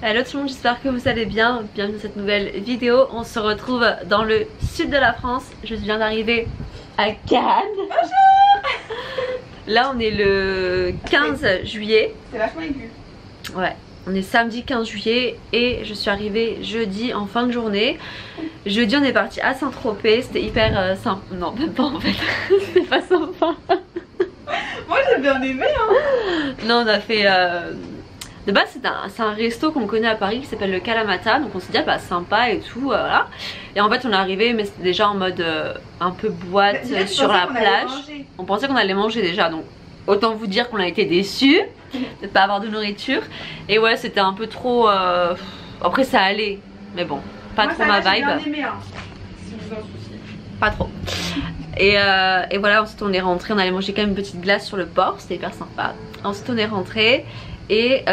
Hello tout le monde, j'espère que vous allez bien. Bienvenue dans cette nouvelle vidéo. On se retrouve dans le sud de la France. Je viens d'arriver à Cannes. Bonjour. Là on est le 15 juillet. C'est vachement aigu. Ouais, on est samedi 15 juillet et je suis arrivée jeudi en fin de journée. Jeudi on est parti à Saint-Tropez, c'était hyper sympa. Non, même pas en fait, c'était pas sympa. Moi j'ai bien aimé hein. Non, on a fait... De base c'est un resto qu'on connaît à Paris qui s'appelle le Kalamata. Donc on s'est dit ah bah sympa et tout voilà. Et en fait on est arrivé mais c'était déjà en mode un peu boîte sur la plage. On pensait qu'on allait manger déjà, donc autant vous dire qu'on a été déçus de pas avoir de nourriture. Et ouais c'était un peu trop après ça allait mais bon pas trop ma vibe. Bien aimé, hein, si vous en souciez. Pas trop. Et voilà, ensuite on est rentré, on allait manger quand même une petite glace sur le port, c'était hyper sympa. Ensuite on est rentré et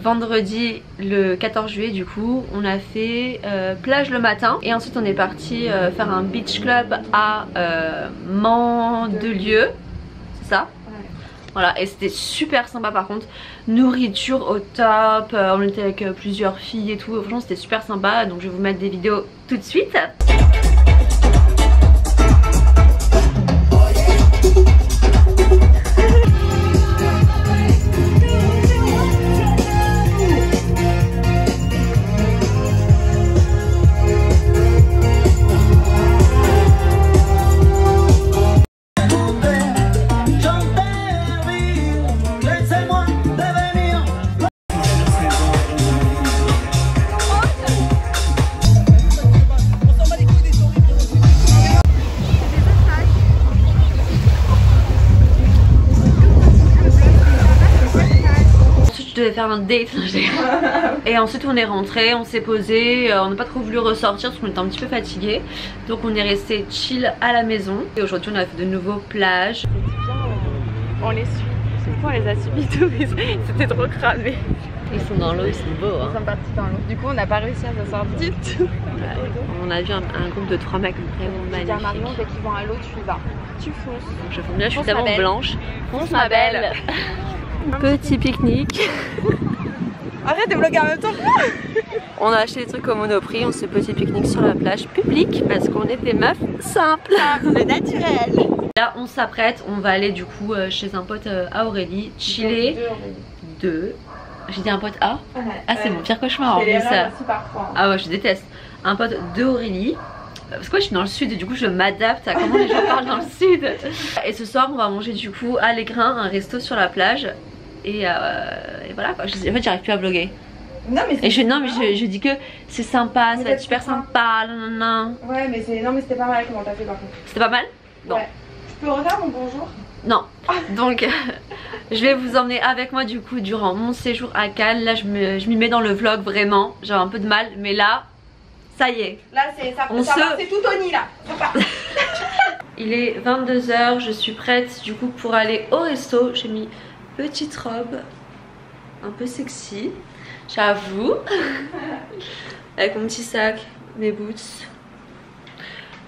vendredi le 14 juillet du coup on a fait plage le matin. Et ensuite on est parti faire un beach club à Mandelieu, c'est ça? Ouais. Voilà, et c'était super sympa par contre. Nourriture au top, on était avec plusieurs filles et tout, franchement c'était super sympa. Donc je vais vous mettre des vidéos tout de suite. Je devais faire un date et ensuite on est rentré, on s'est posé, on n'a pas trop voulu ressortir parce qu'on était un petit peu fatigué, donc on est resté chill à la maison. Et aujourd'hui on a fait de nouveau plage. On les suit, c'est pourquoi on les a suivis tous, c'était trop cramé. Ils sont dans l'eau, ils sont beaux hein. Ils sont partis dans l'eau, du coup on n'a pas réussi à s'asseoir du tout. Ouais. On a vu un groupe de 3 mecs vraiment magnifiques. Je dis à Marion, dès qu'ils vont à l'eau tu y vas, tu fonces. Donc je fonce, là je suis tellement blanche. Fonce ma belle. Petit pique-nique. Arrête de vlogger en même temps. On a acheté des trucs au Monoprix, on se fait petit pique-nique sur la plage publique parce qu'on est des meufs simples. Le naturel. Là on s'apprête, on va aller du coup chez un pote à Aurélie, chiller. Deux. J'ai dit un pote à? Ouais, ah c'est mon pire cauchemar en plus ça. Ah ouais je déteste. Un pote de Aurélie. Parce que moi je suis dans le sud et du coup je m'adapte à comment les gens parlent dans le sud. Et ce soir on va manger du coup à l'Écrin, un resto sur la plage. Et voilà quoi. En fait j'arrive plus à vlogger. Non mais je dis que c'est sympa, ça va être super sympa. Nanana. Ouais mais c'était pas mal comment t'as fait par contre. C'était pas mal? Bon. Ouais. Tu peux refaire mon bonjour? Non. Donc je vais vous emmener avec moi du coup durant mon séjour à Cannes. Là je m'y mets dans le vlog vraiment. J'ai un peu de mal mais là ça y est. Là c'est tout Tony là. Il est 22 h, je suis prête du coup pour aller au resto. J'ai mis petite robe un peu sexy, j'avoue. Avec mon petit sac, mes boots.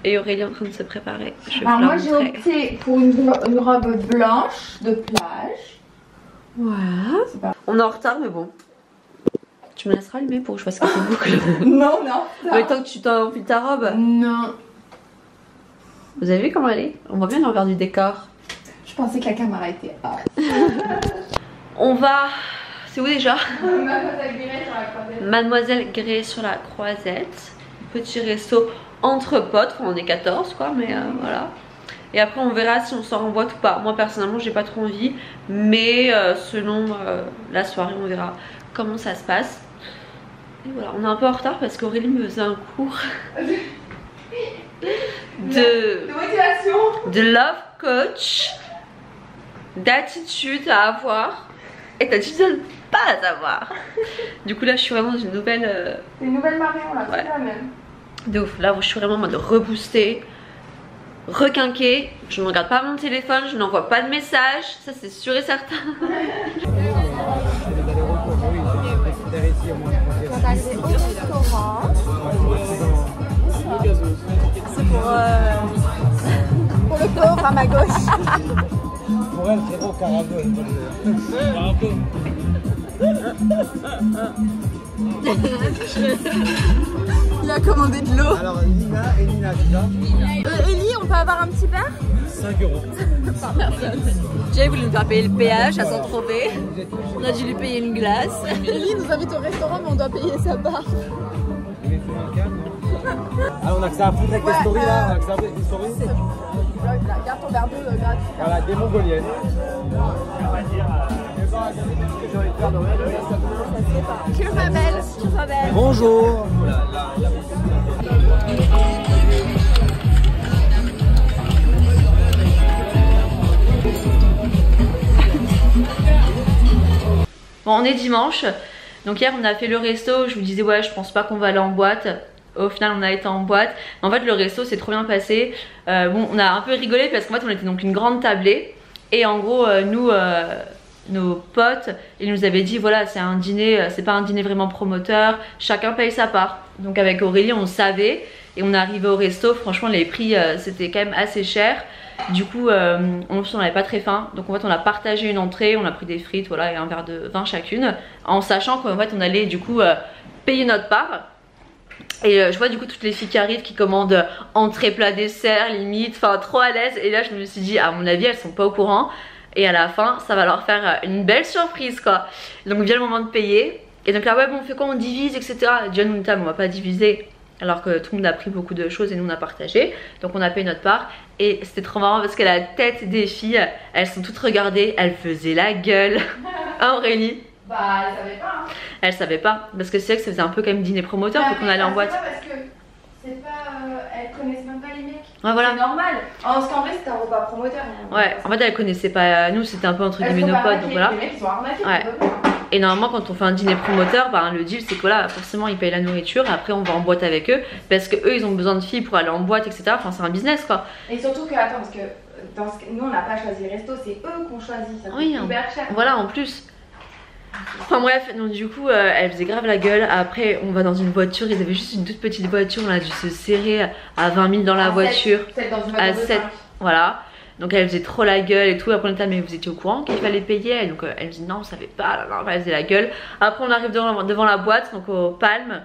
Et Aurélie en train de se préparer. Alors moi j'ai opté pour une robe blanche de plage. Ouais. On est en retard mais bon. Tu me laisseras allumer pour que je fasse quelques boucles. Non. Mais tant que tu t'as envie de ta robe. Non. Vous avez vu comment elle est? On voit bien l'envers du décor. Je pensais que la caméra était On va... C'est où déjà? Mademoiselle Grey sur la Croisette. Mademoiselle Grey sur la Croisette. Petit resto entre potes. Enfin, on est 14 quoi mais voilà. Et après on verra si on sort en boîte ou pas. Moi personnellement j'ai pas trop envie. Mais selon la soirée on verra comment ça se passe. Et voilà, on est un peu en retard parce qu'Aurélie me faisait un cours de motivation, de love coach, d'attitude à avoir et d'attitude à ne pas avoir. Du coup là je suis vraiment dans une nouvelle... C'est une nouvelle Marion là, ouais. C'est la même. De ouf, là je suis vraiment en mode rebooster, requinquer. Je ne regarde pas mon téléphone, je n'envoie pas de messages, ça c'est sûr et certain. On va aller au restaurant. C'est pour le pauvre à ma gauche. Pour elle, frérot, carabo. Il a commandé de l'eau. Alors Lina et Nina, c'est ça Ellie, on peut avoir un petit verre? 5 €. Jay voulait nous faire payer le péage à Saint-Tropez. On a dû lui payer une glace. Ellie nous invite au restaurant mais on doit payer sa part. Alors on a que ça à foutre avec les stories là, on a que ça à foutre avec les stories. Garde ton verre d'eau gratuit. Voilà, des mongoliennes. Cheers ma belle. Cheers ma belle. Bonjour. Bon, on est dimanche, donc hier on a fait le resto, je vous disais ouais je pense pas qu'on va aller en boîte. Au final on a été en boîte. En fait le resto s'est trop bien passé. Bon on a un peu rigolé parce qu'en fait on était donc une grande tablée. Et en gros nous, nos potes, ils nous avaient dit voilà c'est un dîner, c'est pas un dîner vraiment promoteur, chacun paye sa part. Donc avec Aurélie on savait et on est arrivé au resto, franchement les prix c'était quand même assez cher. Du coup on n'avait pas très faim, donc en fait on a partagé une entrée, on a pris des frites voilà et un verre de vin chacune, en sachant qu'en fait on allait du coup payer notre part. Et je vois du coup toutes les filles qui arrivent qui commandent entrée plat dessert limite, enfin trop à l'aise. Et là je me suis dit à mon avis elles sont pas au courant et à la fin ça va leur faire une belle surprise quoi. Donc vient le moment de payer et donc là ouais bon on fait quoi, on divise etc. John nous dit on va pas diviser alors que tout le monde a pris beaucoup de choses et nous on a partagé. Donc on a payé notre part et c'était trop marrant parce que la tête des filles elles sont toutes regardées, elles faisaient la gueule. Hein Aurélie? Bah elle savait pas hein. Elle savait pas parce que c'est vrai que ça faisait un peu comme dîner promoteur pour qu'on allait en boîte. C'est pas parce que c'est pas, elles connaissent même pas les mecs. Ouais voilà. C'est normal. Parce qu'en vrai c'était un repas promoteur. Ouais en fait elles connaissaient pas nous, c'était un peu entre guillemets nos potes donc voilà. Les mecs ils sont arnaqués. Ouais. Et normalement quand on fait un dîner promoteur, bah, le deal c'est que voilà forcément ils payent la nourriture et après on va en boîte avec eux parce que eux ils ont besoin de filles pour aller en boîte etc. Enfin c'est un business quoi. Et surtout que attends parce que nous on n'a pas choisi le resto, c'est eux qui ont choisi, ça coûte hyper cher. Voilà en plus. Enfin bref, donc du coup elle faisait grave la gueule. Après on va dans une voiture, ils avaient juste une toute petite voiture, on a dû se serrer à 20 000 dans la voiture. 7 dans une à voiture 7, voilà. Donc elle faisait trop la gueule et tout. Après on était mais vous étiez au courant qu'il fallait payer? Donc elle me dit non on savait pas, elle faisait la gueule. Après on arrive devant la boîte, donc au Palme.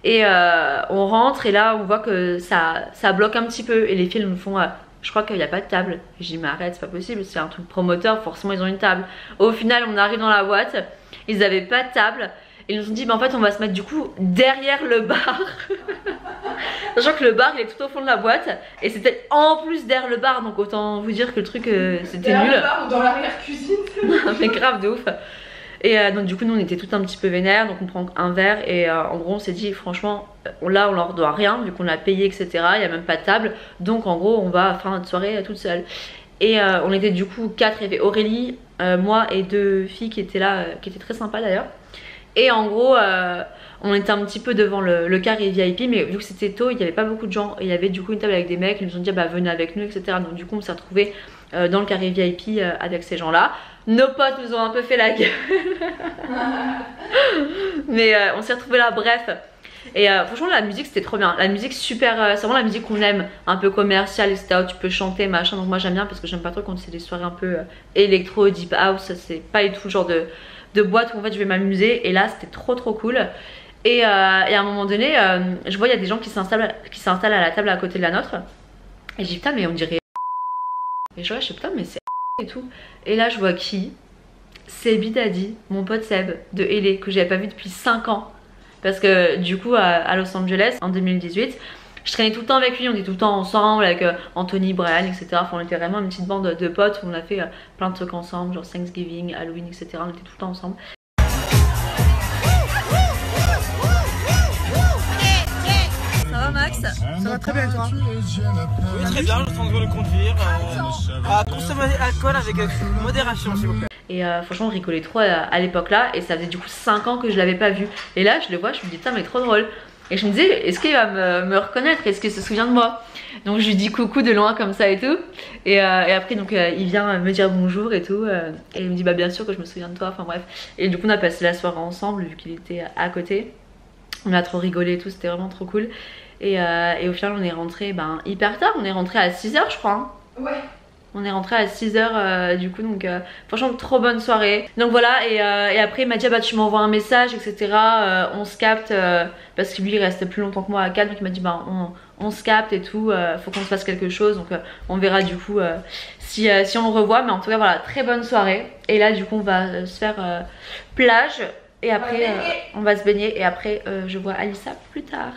Et on rentre et là on voit que ça bloque un petit peu. Et les filles nous font je crois qu'il n'y a pas de table. Je dis mais arrête c'est pas possible, c'est un truc promoteur, forcément ils ont une table. Au final on arrive dans la boîte, ils avaient pas de table. Ils nous ont dit bah en fait on va se mettre du coup derrière le bar. Sachant que le bar il est tout au fond de la boîte et c'était en plus derrière le bar, donc autant vous dire que le truc c'était nul. Derrière le bar ou dans l'arrière-cuisine. Mais grave de ouf. Et donc du coup nous on était tout un petit peu vénères, donc on prend un verre et en gros on s'est dit franchement là on leur doit rien vu qu'on a payé etc, il n'y a même pas de table, donc en gros on va faire notre soirée toute seule. Et on était du coup 4, il y avait Aurélie, moi et 2 filles qui étaient là, qui étaient très sympas d'ailleurs. Et en gros on était un petit peu devant le carré VIP, mais vu que c'était tôt il n'y avait pas beaucoup de gens et il y avait du coup une table avec des mecs, ils nous ont dit bah venez avec nous etc. Donc du coup on s'est retrouvés dans le carré VIP avec ces gens là. Nos potes nous ont un peu fait la gueule. Mais on s'est retrouvés là bref. Et franchement la musique c'était trop bien. La musique super, c'est vraiment la musique qu'on aime, un peu commerciale etc, où tu peux chanter machin. Donc moi j'aime bien parce que j'aime pas trop quand c'est des soirées un peu électro, deep house. C'est pas du tout le genre de boîte où en fait je vais m'amuser. Et là c'était trop cool. Et à un moment donné je vois il y a des gens qui s'installent à la table à côté de la nôtre. Et je dis putain mais on dirait. Et je dis putain mais c'est et tout. Et là je vois qui? C'est Bidadi, mon pote Seb de LA que j'avais pas vu depuis 5 ans. Parce que du coup à Los Angeles en 2018 je traînais tout le temps avec lui, on était tout le temps ensemble avec Anthony, Brian etc. Enfin on était vraiment une petite bande de potes où on a fait plein de trucs ensemble, genre Thanksgiving, Halloween etc. On était tout le temps ensemble. Ça va Max? Ça va très bien toi? Oui très bien, je suis en train de conduire. À consommer alcool avec modération s'il vous plaît. Et franchement on rigolait trop à l'époque là. Et ça faisait du coup 5 ans que je l'avais pas vu. Et là je le vois, je me dis putain mais trop drôle. Et je me disais est-ce qu'il va me reconnaître, est-ce qu'il se souvient de moi? Donc je lui dis coucou de loin comme ça et tout. Et après donc il vient me dire bonjour et tout. Et il me dit bah bien sûr que je me souviens de toi, enfin bref. Et du coup on a passé la soirée ensemble vu qu'il était à côté. On a trop rigolé et tout, c'était vraiment trop cool. Et au final on est rentré hyper tard, on est rentré à 6 h je crois hein. Ouais. On est rentré à 6h du coup, donc franchement trop bonne soirée. Donc voilà, et après il m'a dit ah bah tu m'envoies un message etc, on se capte, parce que lui il reste plus longtemps que moi à Cannes, donc il m'a dit bah on se capte et tout, faut qu'on se fasse quelque chose, donc on verra du coup si on le revoit, mais en tout cas voilà, très bonne soirée. Et là du coup on va se faire plage, et après on va se baigner, et après je vois Alissa plus tard.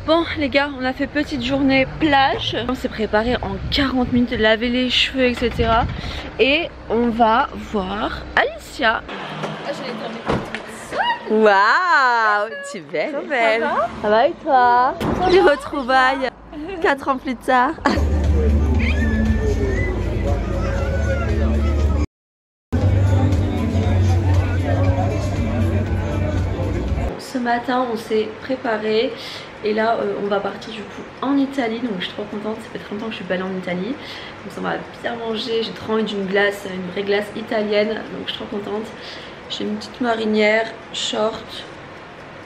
Bon les gars, on a fait petite journée plage. On s'est préparé en 40 minutes, laver les cheveux etc. Et on va voir Alicia. Waouh, tu es belle. Trop belle. Ça va et toi? Les retrouvailles 4 ans plus tard. Ce matin on s'est préparé. Et là on va partir du coup en Italie, donc je suis trop contente, ça fait très longtemps que je suis pas allée en Italie. Donc ça, on va bien manger, j'ai trop envie d'une glace, une vraie glace italienne, donc je suis trop contente. J'ai une petite marinière, short,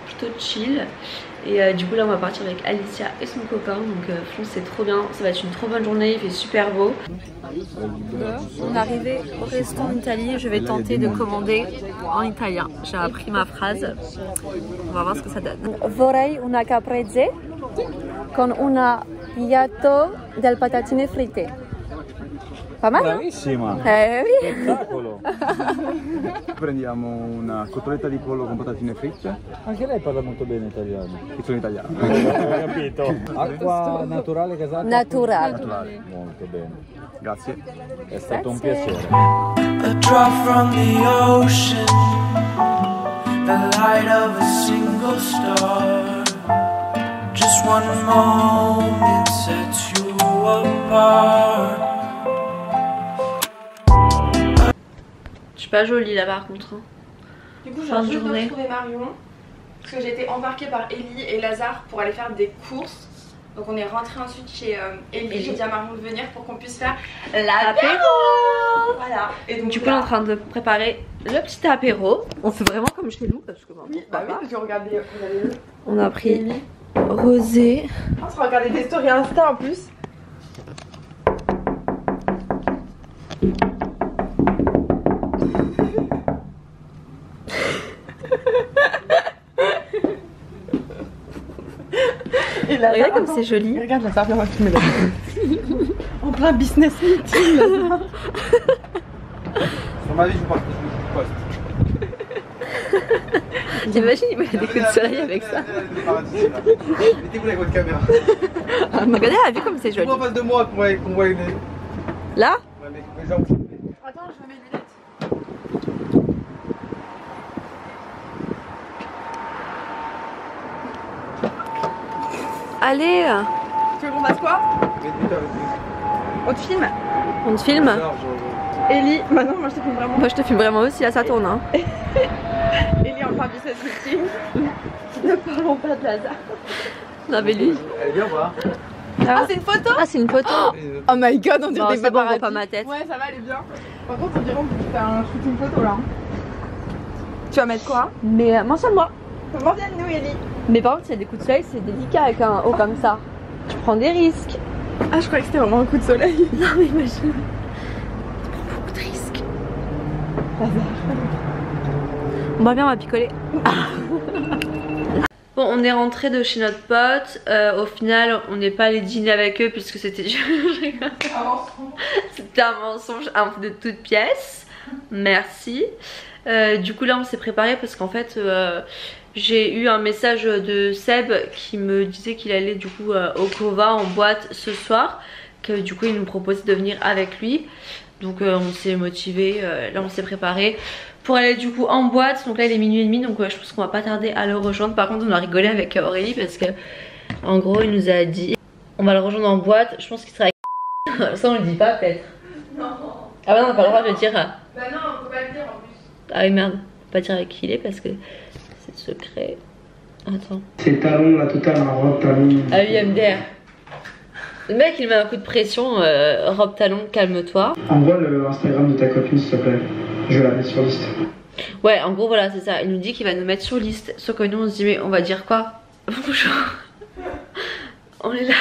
plutôt chill. Et du coup là on va partir avec Alicia et son copain, donc franchement c'est trop bien, ça va être une trop bonne journée, il fait super beau. On est arrivé au resto en Italie, je vais tenter de commander en italien. J'ai appris ma phrase, on va voir ce que ça donne. Vorrei una caprese con una piatto del patatine fritte. Pas mal? Bravissima! Oui. Spettacolo! Prendiamo una cotoletta di pollo con patatine fritte. Anche lei parla molto bene italiano. Io sono italiano. Ho capito. Acqua naturale casata? Naturale. Naturale. Molto bene. Grazie. È stato un piacere. A drop from the ocean, the light of a single star. Just one moment sets you apart. Je suis pas jolie là par contre. Du coup, je viens juste de retrouver Marion. Parce que j'ai été embarquée par Ellie et Lazare pour aller faire des courses. Donc on est rentré ensuite chez Ellie. J'ai dit à Marion de venir pour qu'on puisse faire l'apéro. Voilà. Et donc du coup on est en train de préparer le petit apéro. On fait vraiment comme chez nous parce que oui, bah oui, parce que regardez, on a pris rosé. On se regardait des stories Insta en plus. Regarde comme c'est joli. Regarde la serviette, tu mets en plein business meeting. Sur ma vie, je poste. T'imagines, il met des coups de soleil avec ça. Mettez-vous avec votre caméra. Regardez, elle a vu comme c'est joli. En face de moi qu'on voit une. Là? Ouais, mais les gens. Attends, je mets mes lunettes. Allez! Tu veux qu'on fasse quoi? On te filme? On te filme? Ellie, maintenant moi je te filme vraiment. Moi je te filme vraiment aussi, là ça tourne hein. Ellie en plein business meeting. Ne parlons pas de Lazare. Non mais lui. Elle est bien ou pas? Ah c'est une photo? Ah c'est une photo? Oh my god, on dirait Bon, des c'est bon, on voit paparazzi. pas ma tête. Ouais ça va, elle est bien. Par contre on dirait qu'on peut faire un shooting photo là. Tu vas mettre quoi? Mais mentionne-moi. Comment viens-nous Ellie? Mais par contre s'il y a des coups de soleil c'est délicat avec un haut comme ça. Tu prends des risques. Ah je croyais que c'était vraiment un coup de soleil. Non mais imagine. Tu prends beaucoup de risques. On va bien, on va picoler. Bon, on est rentré de chez notre pote. Au final, on n'est pas allé dîner avec eux puisque c'était c'était un mensonge de toute pièce. Merci. Du coup là on s'est préparé parce qu'en fait j'ai eu un message de Seb qui me disait qu'il allait du coup au Cova en boîte ce soir, que du coup il nous proposait de venir avec lui. Donc on s'est motivé, là on s'est préparé pour aller du coup en boîte. Donc là il est minuit et demi, donc je pense qu'on va pas tarder à le rejoindre. Par contre on a rigolé avec Aurélie parce que en gros il nous a dit on va le rejoindre en boîte. Je pense qu'il sera avec ça on le dit pas peut-être. Non. Ah bah non on n'a pas le droit de le dire. Bah non on peut pas le dire en plus. Ah oui merde, faut pas dire avec qui il est parce que c'est secret. Attends. C'est talon là, totalement robe talon. Ah oui MDR. Le mec il met un coup de pression, robe talon, calme-toi. Envoie le Instagram de ta copine s'il te plaît. Je la mets sur liste. Ouais en gros voilà c'est ça, il nous dit qu'il va nous mettre sur liste. Sauf que nous on se dit mais on va dire quoi? Bonjour. On est là.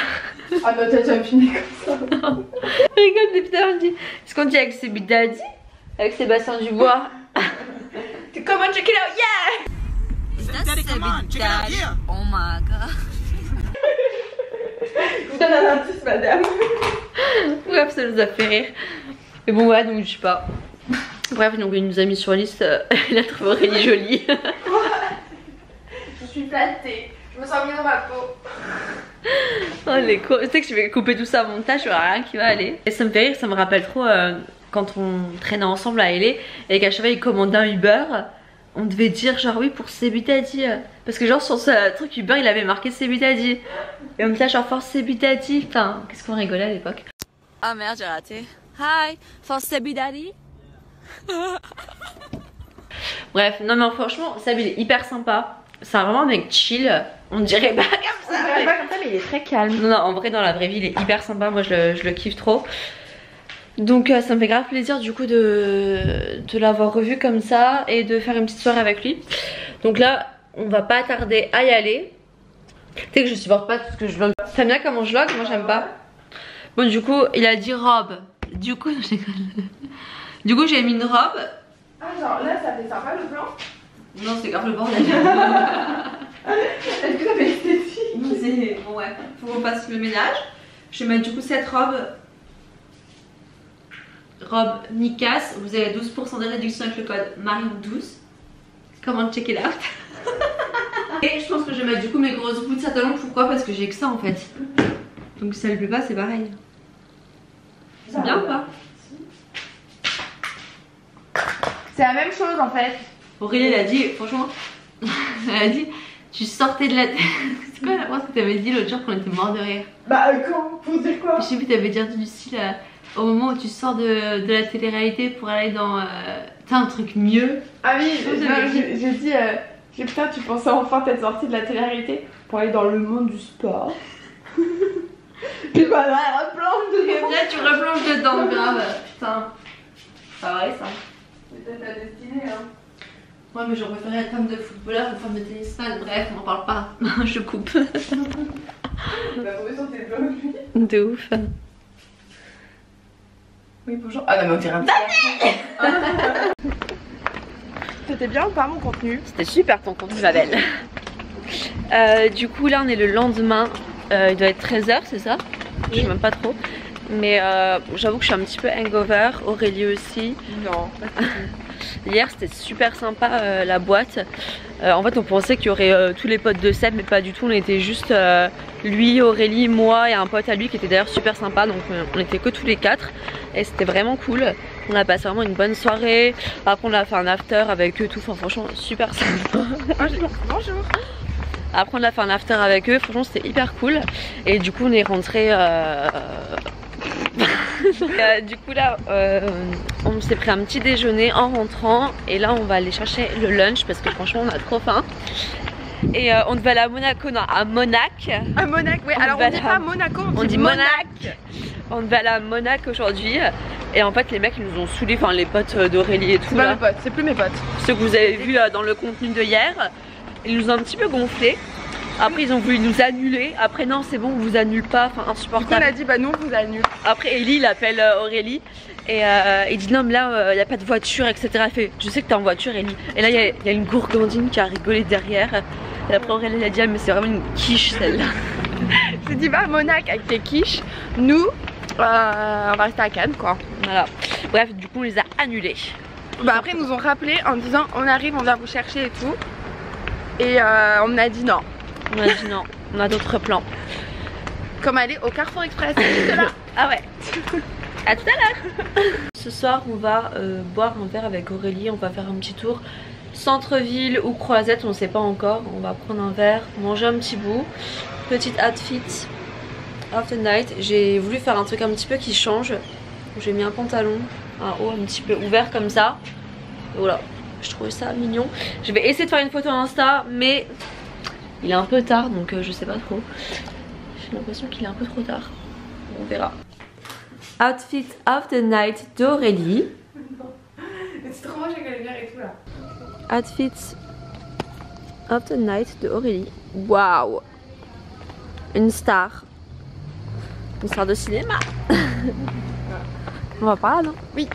Ah non, t'as déjà filmé comme ça. Je rigole depuis tout à l'heure, me dit est-ce qu'on dit avec ses Daddy, avec Sébastien Dubois. Come on, check it out, yeah. Daddy, come on, check it out, yeah. Oh my god. Je vous donne un indice, madame. Bref, ça nous a fait rire. Mais bon, ouais, donc je sais pas. Bref, donc il nous a mis sur liste. Il a trouvé Aurélie jolie. Je suis flattée. Je me sens bien dans ma peau. Oh les cons. Tu sais que je vais couper tout ça au montage, il n'y aura rien qui va aller. Et ça me fait rire, ça me rappelle trop quand on traînait ensemble à LA et qu'à chaque fois il commandait un Uber. On devait dire genre oui pour Sebutadi. Parce que genre sur ce truc Uber il avait marqué Sebutadi. Et on me disait genre for Sebutadi. Enfin, qu'est-ce qu'on rigolait à l'époque. Ah merde, j'ai raté. Hi, for Sebutadi. Bref, non mais franchement, Seb il est hyper sympa. C'est vraiment un mec chill. On dirait pas comme ça. On dirait pas comme ça, mais il est très calme. Non, non, en vrai, dans la vraie vie, il est hyper sympa. Moi, je le kiffe trop. Donc, ça me fait grave plaisir du coup de l'avoir revu comme ça et de faire une petite soirée avec lui. Donc là, on va pas tarder à y aller. Tu sais que je supporte pas tout ce que je vlog. T'aimes bien comment je vlog? Moi, j'aime pas. Bon, du coup, il a dit robe. Du coup, je déconne. Du coup, j'ai mis une robe. Ah, genre là, ça fait sympa le blanc. Non, c'est grave le bordel. Est-ce que ça fait esthétique? Bon, ouais, faut qu'on fasse le ménage. Je vais mettre du coup cette robe. Robe Nikas. Vous avez 12% de réduction avec le code Marion12. Comment check it out? Et je pense que je vais mettre du coup mes grosses bouts de satalon. Pourquoi? Parce que j'ai que ça en fait. Donc si ça lui plaît pas, c'est pareil. C'est bien ou pas? C'est la même chose en fait. Aurélie elle a dit, franchement, elle a dit, tu sortais de la tête. C'est quoi la phrase que t'avais dit l'autre jour qu'on était mort de rire? Bah quand? Pour dire quoi? Je sais plus, t'avais dit du style, au moment où tu sors de la télé-réalité pour aller dans t'as un truc mieux. Ah oui, j'ai dit, putain, tu pensais enfin t'être sortie de la télé-réalité pour aller dans le monde du sport. Puis bah là, elle replonge dedans. Et là tu replonges dedans, grave. Putain, c'est vrai ça. C'est peut-être ta destinée hein. Ouais mais j'aurais préféré être femme de footballeur ou femme de tennisman, bref on en parle pas. Je coupe. Il va tomber sur tes blogs lui. De ouf. Oui bonjour. Ah non mais on dirait un petit. C'était bien ou pas mon contenu? C'était super ton contenu ma belle. Du coup là on est le lendemain. Il doit être 13 h, c'est ça? Je sais même pas trop. Mais j'avoue que je suis un petit peu hangover. Aurélie aussi. Non. Hier c'était super sympa la boîte. En fait on pensait qu'il y aurait tous les potes de Seb mais pas du tout. On était juste lui, Aurélie, moi et un pote à lui qui était d'ailleurs super sympa. Donc on était que tous les quatre et c'était vraiment cool. On a passé vraiment une bonne soirée. Après on a fait un after avec eux tout. Enfin franchement super sympa. Bonjour. Après on a fait un after avec eux. Franchement c'était hyper cool. Et du coup on est rentré du coup là on s'est pris un petit déjeuner en rentrant et là on va aller chercher le lunch parce que franchement on a trop faim et on devait aller à Monaco, non à Monac. À Monac, oui, alors on dit pas Monaco, on dit Monac. On devait aller à Monac aujourd'hui et en fait les mecs ils nous ont saoulés, enfin les potes d'Aurélie et tout. C'est pas mes potes, c'est plus mes potes. Ceux que vous avez vus dans le contenu de hier, ils nous ont un petit peu gonflés. Après ils ont voulu nous annuler. Après non c'est bon on vous annule pas. Enfin insupportable. Du coup on a dit bah non on vous annule. Après Ellie il appelle Aurélie. Et il dit non mais là il n'y a pas de voiture etc. Elle fait je sais que t'es en voiture Ellie. Et là il y a une gourgandine qui a rigolé derrière. Et après Aurélie elle a dit ah, mais c'est vraiment une quiche celle-là. Je dis bah Monac avec tes quiches. Nous on va rester à Cannes quoi. Voilà. Bref du coup on les a annulés. Bah après ils nous ont rappelé en disant on arrive on vient vous chercher et tout. Et on a dit non. On a dit non, on a d'autres plans. Comme aller au Carrefour Express, juste là. Ah ouais. À tout à l'heure. Ce soir on va boire un verre avec Aurélie. On va faire un petit tour centre-ville ou Croisette, on ne sait pas encore. On va prendre un verre, manger un petit bout. Petite outfit of the night. J'ai voulu faire un truc un petit peu qui change. J'ai mis un pantalon, un haut un petit peu ouvert comme ça. Voilà, je trouvais ça mignon. Je vais essayer de faire une photo Insta mais il est un peu tard donc je sais pas trop. J'ai l'impression qu'il est un peu trop tard. On verra. Outfit of the night d'Aurélie. C'est trop moche avec la lumière et tout là. Outfit of the night de Aurélie. Waouh. Une star. Une histoire de cinéma. On va par là, non? Oui.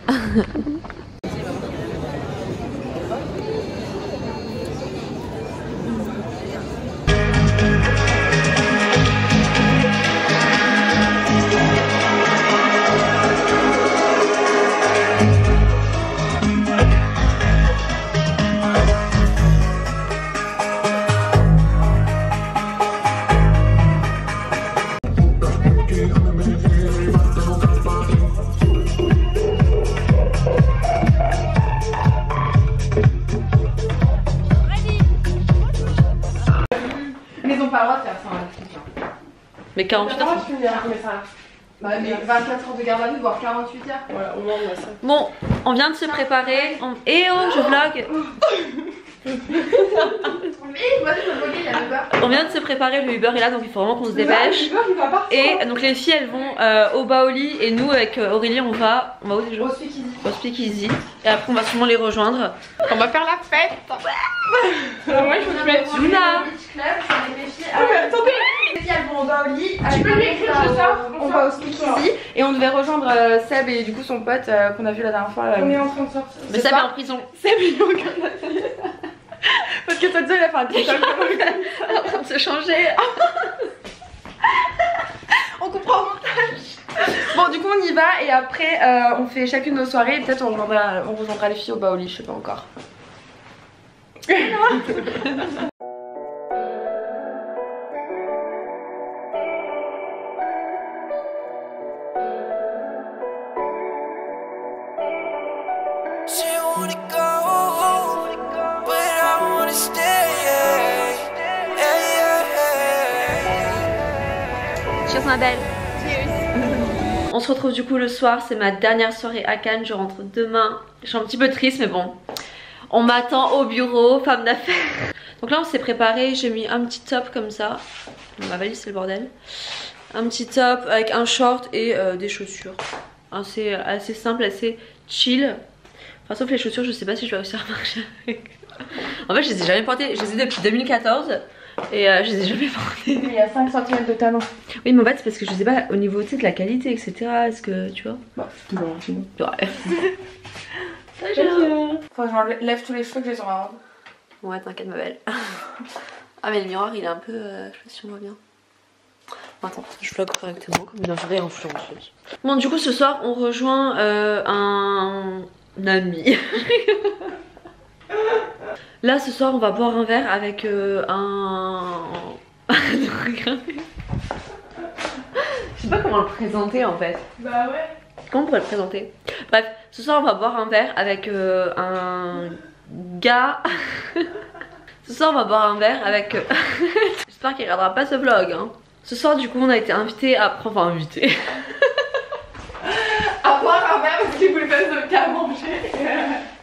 Mais 48 heures. Bah, mais 24 heures de garde à vue, voire 48 heures. Voilà, au moins on a ça. Bon, on vient de se préparer. Et oh, je vlog. On vient de se préparer, le Uber est là, donc il faut vraiment qu'on se dépêche. Et donc les filles elles vont au Baoli et nous avec Aurélie on va où déjà? Au Speakeasy. Et après on va sûrement les rejoindre. On va faire la fête. Moi je me mettre Luna. Attendez. Les filles elles vont au Baoli. Tu peux lui écrire ce soir. On va au Speakeasy et on devait rejoindre Seb et du coup son pote qu'on a vu la dernière fois. On est en train de sortir. Mais Seb est en prison. Seb il est en prison. Parce que toi il a fait un TikTok en train de se changer. On comprend au montage. Bon du coup on y va et après on fait chacune nos soirées et peut-être on rejoindra les filles au Baoli, je sais pas encore. Cheers ma belle. On se retrouve du coup le soir, c'est ma dernière soirée à Cannes, je rentre demain. Je suis un petit peu triste mais bon. On m'attend au bureau, femme d'affaires. Donc là on s'est préparé, j'ai mis un petit top comme ça. Ma valise c'est le bordel. Un petit top avec un short et des chaussures. Assez simple, assez chill. Enfin sauf les chaussures, je sais pas si je vais réussir à marcher avec. En fait je les ai jamais portées, je les ai depuis 2014. Et je les ai jamais portées. Il y a 5 cm de talons. Oui mais en fait c'est parce que je sais pas au niveau de la qualité etc. Est-ce que tu vois? Bah c'est toujours sinon. Ouais. Faut que j'enlève tous les cheveux que j'ai sur ma robe. Ouais t'inquiète ma belle. Ah mais le miroir il est un peu... je sais pas si on voit bien. Attends, je vlog correctement comme une vraie influenceuse. Bon du coup ce soir on rejoint un ami. Là ce soir on va boire un verre avec un... Regardez. Je sais pas comment le présenter en fait. Bah ouais. Comment on pourrait le présenter? Bref, ce soir on va boire un verre avec un gars. Ce soir on va boire un verre avec... J'espère qu'il regardera pas ce vlog hein. Ce soir du coup on a été invité à... Enfin invité. À boire un verre parce qu'il voulait pas qu'à manger.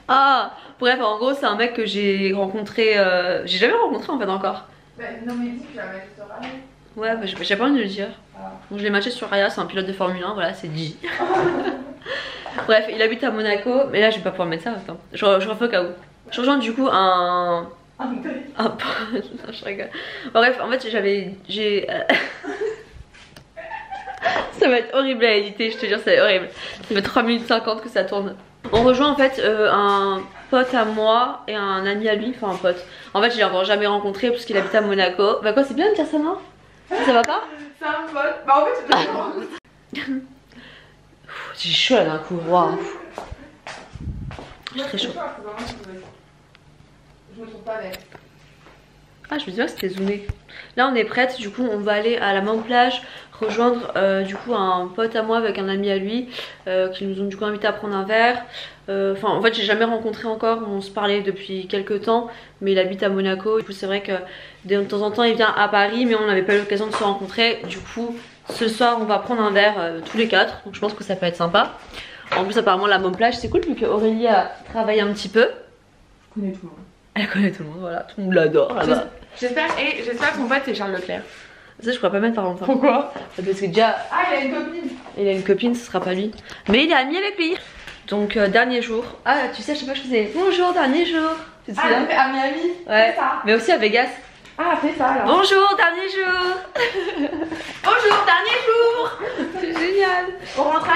Ah bref en gros c'est un mec que j'ai rencontré... J'ai jamais rencontré en fait encore. Bah non mais dis que la mec sur Raya. Ouais bah, j'ai pas envie de le dire. Donc je l'ai matché sur Raya, c'est un pilote de Formule 1, voilà c'est dit. Bref il habite à Monaco, mais là je vais pas pouvoir mettre ça, attends. Je refais au cas où. Je rejoins du coup un... Non, je rigole. Bref en fait j'ai... Ça va être horrible à éditer, je te jure c'est horrible. Ça fait 3 minutes 50 que ça tourne. On rejoint en fait un pote à moi et un ami à lui, enfin un pote. En fait je l'ai encore jamais rencontré parce qu'il habite à Monaco. Bah quoi c'est bien de dire ça non? Ça va pas? C'est un pote. Bah en fait c'est j'ai chaud là d'un coup, waouh. J'ai très chaud. Je me trouve pas belle. Ah je me disais que c'était zoomé. Là on est prête, du coup on va aller à la même plage rejoindre du coup un pote à moi avec un ami à lui qui nous ont du coup invité à prendre un verre. Enfin en fait j'ai jamais rencontré encore, on se parlait depuis quelques temps mais il habite à Monaco. Du coup c'est vrai que de temps en temps il vient à Paris mais on n'avait pas eu l'occasion de se rencontrer. Du coup ce soir on va prendre un verre tous les quatre, donc je pense que ça peut être sympa. En plus apparemment la même plage c'est cool vu qu'Aurélie a travaillé un petit peu. Elle connaît tout le monde. Elle connaît tout le monde, voilà, tout le monde l'adore là-bas. J'espère que mon pote c'est Charles Leclerc. Ça je pourrais pas mettre par contre. Pourquoi? Parce que déjà... Ah il a une copine. Il a une copine, ce sera pas lui. Mais il est ami avec lui. Donc dernier jour. Ah tu sais je sais pas je faisais bonjour dernier jour. Tu te souviens? Ah Miami. Ouais. Mais aussi à Vegas. Ah, fais ça alors. Bonjour, dernier jour. Bonjour, dernier jour. C'est génial. On rentrait.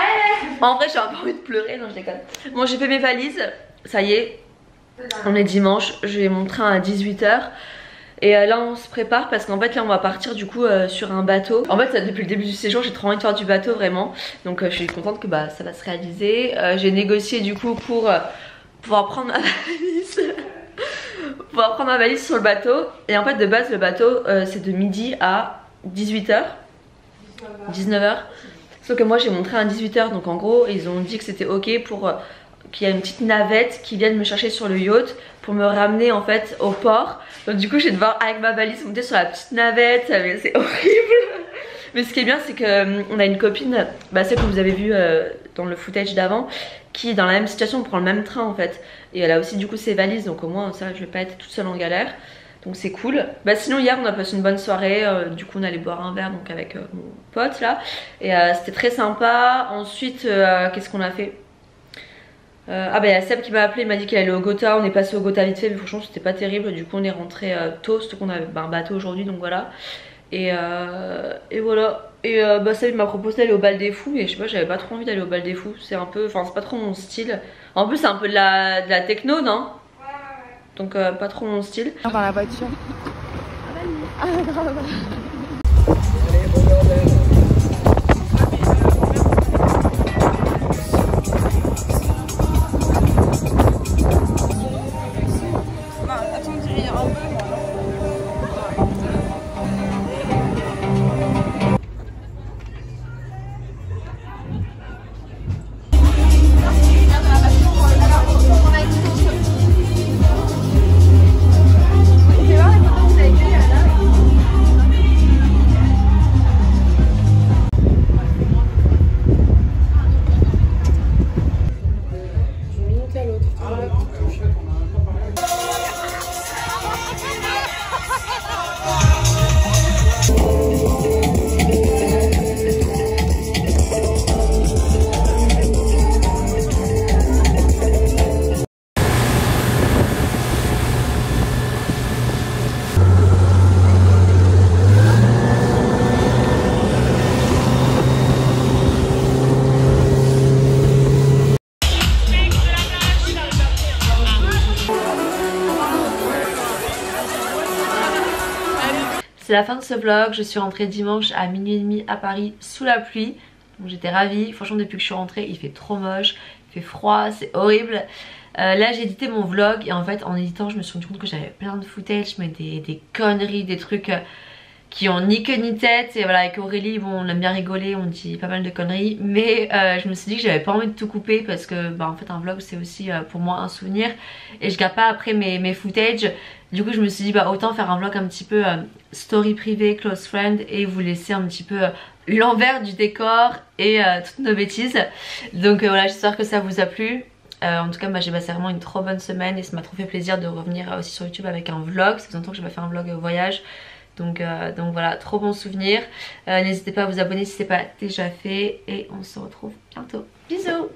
En vrai j'ai un peu envie de pleurer, non je déconne. Bon j'ai fait mes valises, ça y est, on est dimanche, j'ai mon train à 18 h. Et là on se prépare parce qu'en fait là on va partir du coup sur un bateau. En fait depuis le début du séjour j'ai trop envie de faire du bateau vraiment. Donc je suis contente que ça va se réaliser. J'ai négocié du coup pour pouvoir prendre ma valise. Pouvoir prendre ma valise sur le bateau. Et en fait de base le bateau c'est de midi à 18 h, 19 h. Sauf que moi j'ai mon train à 18 h, donc en gros ils ont dit que c'était ok pour qu'il y ait une petite navette qui vienne me chercher sur le yacht pour me ramener en fait au port. Donc du coup je vais devoir avec ma valise monter sur la petite navette, c'est horrible. Mais ce qui est bien c'est qu'on a une copine, celle que vous avez vue dans le footage d'avant, qui est dans la même situation, on prend le même train en fait. Et elle a aussi du coup ses valises, donc au moins ça je vais pas être toute seule en galère. Donc c'est cool. Sinon hier on a passé une bonne soirée, du coup on allait boire un verre donc avec mon pote là. Et c'était très sympa. Ensuite qu'est-ce qu'on a fait? Il y a Seb qui m'a appelé, il m'a dit qu'il allait au Gotha. On est passé au Gotha vite fait mais franchement c'était pas terrible. Du coup on est rentré tôt, surtout qu'on avait un bateau aujourd'hui donc voilà. Et voilà. Et Seb m'a proposé d'aller au bal des fous. Et je sais pas, j'avais pas trop envie d'aller au bal des fous. C'est un peu, c'est pas trop mon style. En plus c'est un peu de la techno, non? Donc pas trop mon style. Dans la voiture. Ah grave. C'est la fin de ce vlog, je suis rentrée dimanche à minuit et demi à Paris sous la pluie. Donc j'étais ravie, franchement depuis que je suis rentrée il fait trop moche, il fait froid, c'est horrible. Là j'ai édité mon vlog et en fait en éditant je me suis rendu compte que j'avais plein de footage, mais des conneries, des trucs qui ont ni queue ni tête. Et voilà, avec Aurélie bon on aime bien rigoler, on dit pas mal de conneries. Mais je me suis dit que j'avais pas envie de tout couper parce que en fait un vlog c'est aussi pour moi un souvenir. Et je garde pas après mes footages. Du coup je me suis dit autant faire un vlog un petit peu story privé, close friend, et vous laisser un petit peu l'envers du décor et toutes nos bêtises. Donc voilà, j'espère que ça vous a plu. En tout cas j'ai passé vraiment une trop bonne semaine et ça m'a trop fait plaisir de revenir aussi sur YouTube avec un vlog. Ça fait longtemps que j'ai pas fait un vlog voyage. Donc voilà, trop bon souvenir. N'hésitez pas à vous abonner si ce n'est pas déjà fait et on se retrouve bientôt. Bisous.